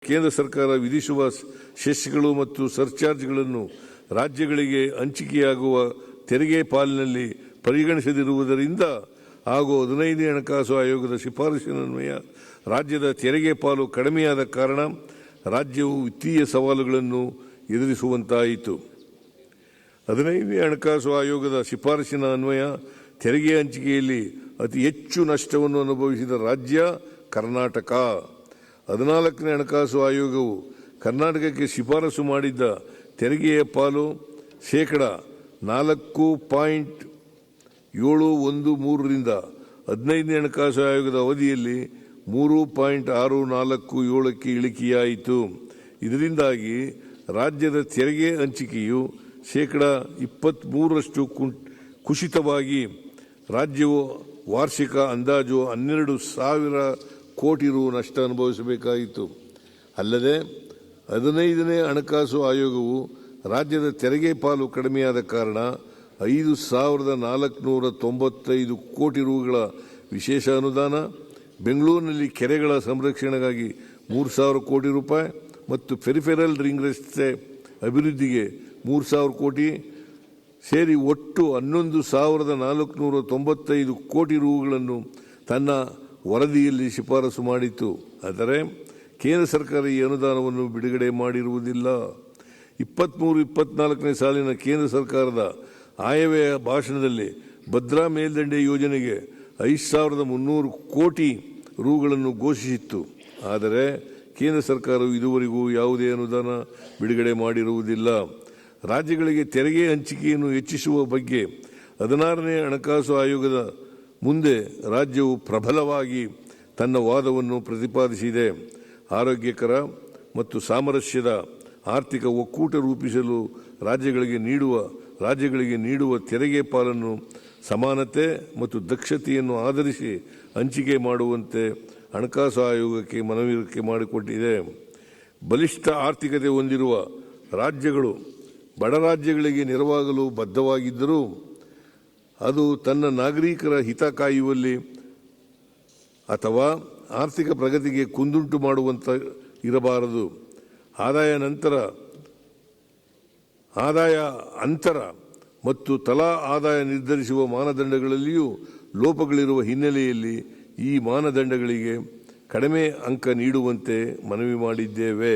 ಕೇಂದ್ರ ಸರ್ಕಾರ ವಿಧಿಸುವ ಸೆಸ್ಗಳು ಮತ್ತು ಸರ್ಚಾರ್ಜ್ಗಳನ್ನು ರಾಜ್ಯಗಳಿಗೆ ಹಂಚಿಕೆಯಾಗುವ ತೆರಿಗೆ ಪಾಲಿನಲ್ಲಿ ಪರಿಗಣಿಸದಿರುವುದರಿಂದ ಹಾಗೂ 15ನೇ ಹಣಕಾಸು ಆಯೋಗದ ಶಿಫಾರಸಿನನ್ವಯ ರಾಜ್ಯದ ತೆರಿಗೆ ಪಾಲು ಕಡಿಮೆಯಾದ ಕಾರಣ ರಾಜ್ಯವು ವಿತ್ತೀಯ ಸವಾಲುಗಳನ್ನು ಎದುರಿಸುವಂತಾಯಿತು. 15ನೇ ಹಣಕಾಸು ಆಯೋಗದ ಶಿಫಾರಸಿನ ಅನ್ವಯ ತೆರಿಗೆ ಹಂಚಿಕೆಯಲ್ಲಿ ಅತಿ ಹೆಚ್ಚು ನಷ್ಟವನ್ನು ಅನುಭವಿಸಿದ ರಾಜ್ಯ ಕರ್ನಾಟಕ. 14ನೇ ಹಣಕಾಸು ಆಯೋಗವು ಕರ್ನಾಟಕಕ್ಕೆ ಶಿಫಾರಸು ಮಾಡಿದ್ದ ತೆರಿಗೆಯ ಪಾಲು ಶೇಕಡ 4.713ರಿಂದ 15ನೇ ಹಣಕಾಸು ಆಯೋಗದ ಅವಧಿಯಲ್ಲಿ 3.647ಕ್ಕೆ ಇಳಿಕೆಯಾಯಿತು. ಇದರಿಂದಾಗಿ ರಾಜ್ಯದ ತೆರಿಗೆ ಹಂಚಿಕೆಯು ಶೇಕಡ 23ರಷ್ಟು ಕುಸಿತವಾಗಿ ರಾಜ್ಯವು ವಾರ್ಷಿಕ ಅಂದಾಜು 12,000 ಕೋಟಿ ರು ನಷ್ಟ ಅನುಭವಿಸಬೇಕಾಯಿತು. ಅಲ್ಲದೆ 15ನೇ ಹಣಕಾಸು ಆಯೋಗವು ರಾಜ್ಯದ ತೆರಿಗೆ ಪಾಲು ಕಡಿಮೆಯಾದ ಕಾರಣ 5,495 ಕೋಟಿ ರುಗಳ ವಿಶೇಷ ಅನುದಾನ, ಬೆಂಗಳೂರಿನಲ್ಲಿ ಕೆರೆಗಳ ಸಂರಕ್ಷಣೆಗಾಗಿ 3,000 ಕೋಟಿ ರೂಪಾಯಿ ಮತ್ತು ಪೆರಿಫೆರಲ್ ರಿಂಗ್ ರಸ್ತೆ ಅಭಿವೃದ್ಧಿಗೆ 3,000 ಕೋಟಿ ಸೇರಿ ಒಟ್ಟು 11,495 ಕೋಟಿ ರುಗಳನ್ನು ತನ್ನ ವರದಿಯಲ್ಲಿ ಶಿಫಾರಸು ಮಾಡಿತು. ಆದರೆ ಕೇಂದ್ರ ಸರ್ಕಾರ ಈ ಅನುದಾನವನ್ನು ಬಿಡುಗಡೆ ಮಾಡಿರುವುದಿಲ್ಲ. 23-24ನೇ ಸಾಲಿನ ಕೇಂದ್ರ ಸರ್ಕಾರದ ಆಯವ್ಯಯ ಭಾಷಣದಲ್ಲಿ ಭದ್ರಾ ಮೇಲ್ದಂಡೆ ಯೋಜನೆಗೆ 5,300 ಕೋಟಿ ರುಗಳನ್ನು ಘೋಷಿಸಿತ್ತು. ಆದರೆ ಕೇಂದ್ರ ಸರ್ಕಾರವು ಇದುವರೆಗೂ ಯಾವುದೇ ಅನುದಾನ ಬಿಡುಗಡೆ ಮಾಡಿರುವುದಿಲ್ಲ. ರಾಜ್ಯಗಳಿಗೆ ತೆರಿಗೆ ಹಂಚಿಕೆಯನ್ನು ಹೆಚ್ಚಿಸುವ ಬಗ್ಗೆ 16ನೇ ಹಣಕಾಸು ಆಯೋಗದ ಮುಂದೆ ರಾಜ್ಯವು ಪ್ರಬಲವಾಗಿ ತನ್ನ ವಾದವನ್ನು ಪ್ರತಿಪಾದಿಸಿದೆ. ಆರೋಗ್ಯಕರ ಮತ್ತು ಸಾಮರಸ್ಯದ ಆರ್ಥಿಕ ಒಕ್ಕೂಟ ರೂಪಿಸಲು ರಾಜ್ಯಗಳಿಗೆ ನೀಡುವ ತೆರಿಗೆ ಪಾಲನ್ನು ಸಮಾನತೆ ಮತ್ತು ದಕ್ಷತೆಯನ್ನು ಆಧರಿಸಿ ಹಂಚಿಕೆ ಮಾಡುವಂತೆ ಹಣಕಾಸು ಆಯೋಗಕ್ಕೆ ಮನವರಿಕೆ ಮಾಡಿಕೊಟ್ಟಿದೆ. ಬಲಿಷ್ಠ ಆರ್ಥಿಕತೆ ಹೊಂದಿರುವ ರಾಜ್ಯಗಳು ಬಡ ರಾಜ್ಯಗಳಿಗೆ ನೆರವಾಗಲು ಬದ್ಧವಾಗಿದ್ದರೂ ಅದು ತನ್ನ ನಾಗರಿಕರ ಹಿತ ಕಾಯುವಲ್ಲಿ ಅಥವಾ ಆರ್ಥಿಕ ಪ್ರಗತಿಗೆ ಕುಂದುಂಟು ಮಾಡುವಂತ ಇರಬಾರದು. ಆದಾಯ ಅಂತರ ಮತ್ತು ತಲಾ ಆದಾಯ ನಿರ್ಧರಿಸುವ ಮಾನದಂಡಗಳಲ್ಲಿಯೂ ಲೋಪಗಳಿರುವ ಹಿನ್ನೆಲೆಯಲ್ಲಿ ಈ ಮಾನದಂಡಗಳಿಗೆ ಕಡಿಮೆ ಅಂಕ ನೀಡುವಂತೆ ಮನವಿ ಮಾಡಿದ್ದೇವೆ.